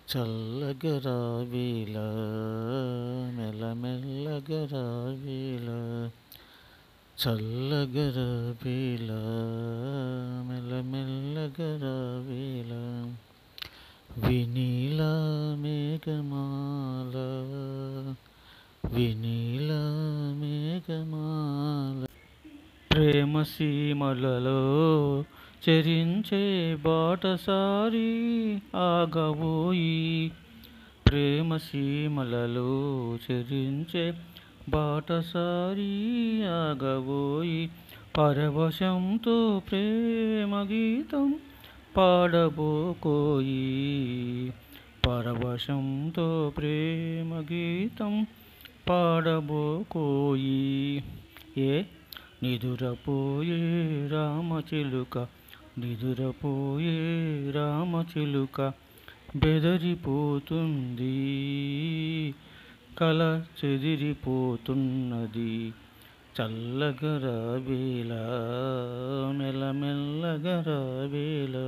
చల్లగరావేలా మెల్లమెల్లగరావేలా చల్లగరావేలా మెల్లమెల్లగరావేలా వినీలా మేఘమాల వినీలా మేఘమాల ప్రేమ సీమలలో చరించే బాటసారి ఆగబోయి ప్రేమ సీమలలో చరించే బాటసారి ఆగబోయి పరవశంతో ప్రేమ గీతం పాడబోకోయి పరవశంతో ప్రేమ గీతం పాడబోకోయి ఏ నిదురపోయే రామచిలుక నిదురపోయే రామచిలుక బెదరిపోతుంది కల చెదిరిపోతున్నది చల్లగరావేలా మెల్లమెల్లగరావేలా